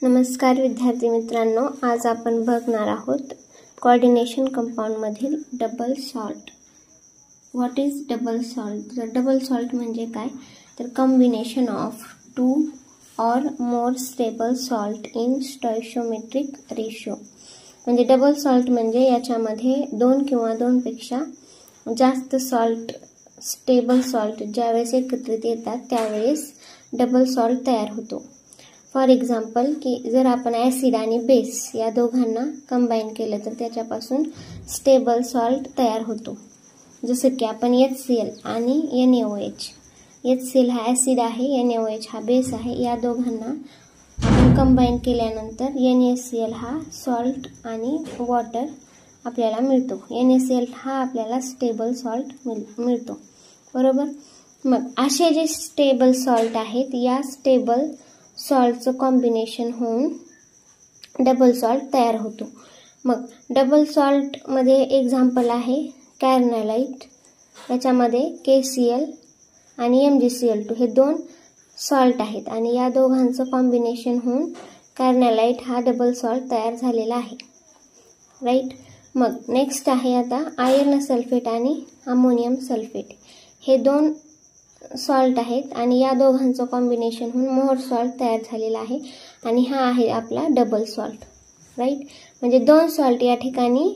नमस्कार विद्यार्थी मित्रांनो, आज आपण बघणार आहोत कोऑर्डिनेशन कंपाउंड मधील double salt. What is double salt? तर डबल सॉल्ट म्हणजे काय? तर कॉम्बिनेशन ऑफ टू और more stable salt in stoichiometric ratio. म्हणजे डबल सॉल्ट म्हणजे याच्यामध्ये दोन किंवा दोनपेक्षा जास्त सॉल्ट, स्टेबल सॉल्ट ज्यावेळेस एकत्रित येतात त्यावेळेस डबल सॉल्ट तयार होतो. फॉर एक्झाम्पल की जर आपण ॲसिड आणि बेस या दोघांना कंबाईन केलं तर त्याच्यापासून स्टेबल सॉल्ट तयार होतो. जसं की आपण HCl आणि NaOH. HCl हा ॲसिड आहे, NaOH हा बेस आहे. या दोघांना आपण कंबाईन केल्यानंतर NaCl हा सॉल्ट आणि वॉटर आपल्याला मिळतो. NaCl हा आपल्याला स्टेबल सॉल्ट मिळतो, बरोबर. मग असे जे स्टेबल सॉल्ट आहेत, या स्टेबल सॉल्टचं कॉम्बिनेशन होऊन डबल सॉल्ट तयार होतो. मग डबल सॉल्टमध्ये एक्झाम्पल आहे कार्नालाइट. याच्यामध्ये KCl आणि MgCl2 हे दोन सॉल्ट आहेत आणि या दोघांचं कॉम्बिनेशन होऊन कार्नालाइट हा डबल सॉल्ट तयार झालेला आहे, राईट. मग नेक्स्ट आहे आता आयर्न सल्फेट आणि अमोनियम सल्फेट. हे दोन सॉल्ट आहेत आणि या दोघांचं कॉम्बिनेशन होऊन मोर सॉल्ट तयार झालेला आहे आणि हा आहे आपला डबल सॉल्ट, राईट. म्हणजे दोन सॉल्ट या ठिकाणी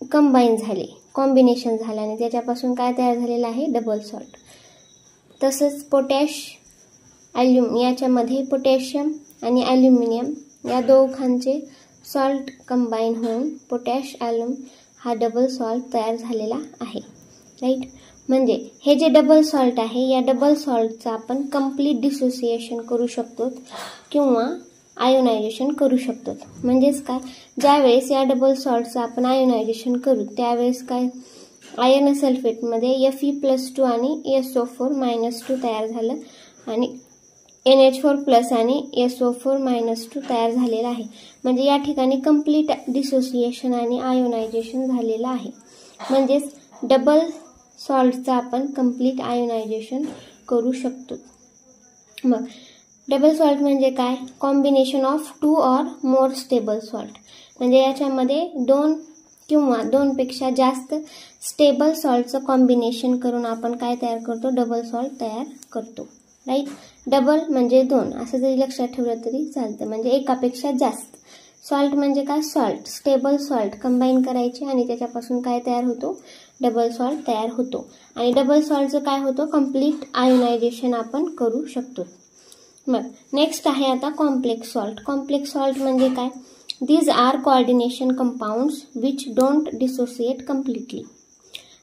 कंबाईन झाले, कॉम्बिनेशन झालं आणि त्याच्यापासून काय तयार झालेलं आहे? Double salt. तसंच पोटॅश याच्यामध्ये पोटॅशियम आणि ॲल्युमिनियम या दोघांचे सॉल्ट कंबाईन होऊन पोटॅश ॲल्युम हा डबल सॉल्ट तयार झालेला आहे, राईट. म्हणजे हे जे डबल सॉल्ट आहे, या डबल सॉल्टचं आपण कंप्लीट डिसोसिएशन करू शकतो किंवा आयोनायझेशन करू शकतो. म्हणजेच काय, ज्यावेळेस या डबल सॉल्टचं आपण आयोनायझेशन करू त्यावेळेस काय, आयर्न सल्फेटमध्ये Fe+2 आणि SO4-2 तयार झालं आणि NH4+ आणि SO4-2 तयार झालेला आहे. म्हणजे या ठिकाणी कंप्लीट डिसोसिएशन आणि आयोनायझेशन झालेलं आहे. म्हणजेच डबल सॉल्टचं आपण कंप्लीट आयोनायझेशन करू शकतो. मग डबल सॉल्ट म्हणजे काय? कॉम्बिनेशन ऑफ टू और मोर स्टेबल सॉल्ट. म्हणजे याच्यामध्ये दोन किंवा दोनपेक्षा जास्त स्टेबल सॉल्टचं कॉम्बिनेशन करून आपण काय तयार करतो? डबल सॉल्ट तयार करतो, राईट. डबल म्हणजे दोन, असं जरी लक्षात ठेवलं तरी चालतं. म्हणजे एकापेक्षा जास्त. सॉल्ट म्हणजे काय? सॉल्ट, स्टेबल सॉल्ट कंबाईन करायचे आणि त्याच्यापासून काय तयार होतो? डबल सॉल्ट तयार होतो. आणि डबल सॉल्टचं काय होतं? कंप्लीट आयोनायझेशन आपण करू शकतो. मग नेक्स्ट आहे आता कॉम्प्लेक्स सॉल्ट. कॉम्प्लेक्स सॉल्ट म्हणजे काय? These are coordination compounds which don't dissociate completely.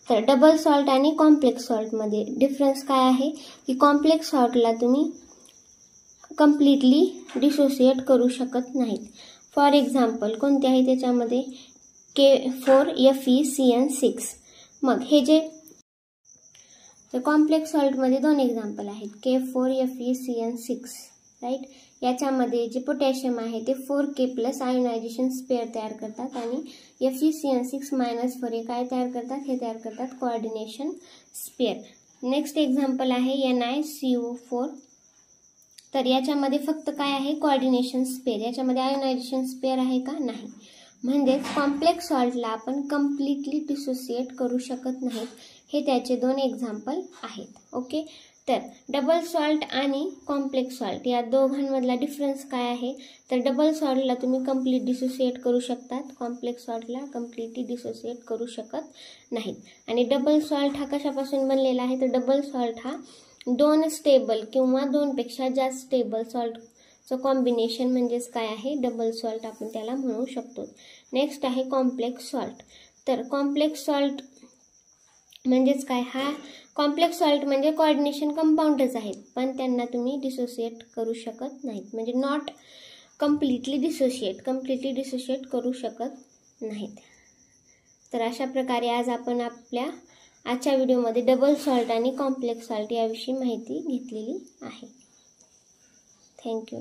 तर डबल सॉल्ट आणि कॉम्प्लेक्स सॉल्टमध्ये डिफरन्स काय आहे की कॉम्प्लेक्स सॉल्टला तुम्ही कम्प्लिटली डिसोसिएट करू शकत नाहीत. फॉर एक्झाम्पल कोणते आहे त्याच्यामध्ये? K4FeCN6. मग हे जे कॉम्प्लेक्स सॉल्टमध्ये दोन एक्झाम्पल आहेत, K4FeCN6, राईट. याच्यामध्ये जे पोटॅशियम आहे ते 4K+ आयोनायझेशन स्पेअर तयार करतात आणि FeCN6-4 हे काय तयार करतात? हे तयार करतात कोऑर्डिनेशन स्पेअर. नेक्स्ट एक्झाम्पल आहे NiCO4. तर याच्यामध्ये फक्त काय आहे? Coordination spare. याच्यामध्ये आयोनायझेशन स्पेअर आहे का? नाही. म्हणजेच कॉम्प्लेक्स सॉल्टला आपण कम्प्लिटली डिसोसिएट करू शकत नाहीत. हे त्याचे दोन एक्झाम्पल आहेत, ओके. तर डबल सॉल्ट आणि कॉम्प्लेक्स सॉल्ट या दोघांमधला डिफरन्स काय आहे? तर डबल सॉल्टला तुम्ही कम्प्लीट डिसोसिएट करू शकतात, कॉम्प्लेक्स सॉल्टला कम्प्लिटली डिसोसिएट करू शकत नाहीत. आणि डबल सॉल्ट हा कशापासून बनलेला आहे? तर डबल सॉल्ट हा दोन स्टेबल किंवा दोनपेक्षा जास्त स्टेबल सॉल्टचं कॉम्बिनेशन म्हणजेच काय आहे? डबल सॉल्ट आपण त्याला म्हणू शकतो. नेक्स्ट आहे कॉम्प्लेक्स सॉल्ट. तर कॉम्प्लेक्स सॉल्ट म्हणजेच काय? हा कॉम्प्लेक्स सॉल्ट म्हणजे कोऑर्डिनेशन कंपाऊंडच आहेत पण त्यांना तुम्ही डिसोसिएट करू शकत नाहीत. म्हणजे नॉट कम्प्लिटली डिसोसिएट करू शकत नाहीत. तर अशा प्रकारे आज आपण आपल्या आजच्या व्हिडिओमध्ये डबल सॉल्ट आणि कॉम्प्लेक्स सॉल्ट याविषयी माहिती घेतलेली आहे. थँक्यू.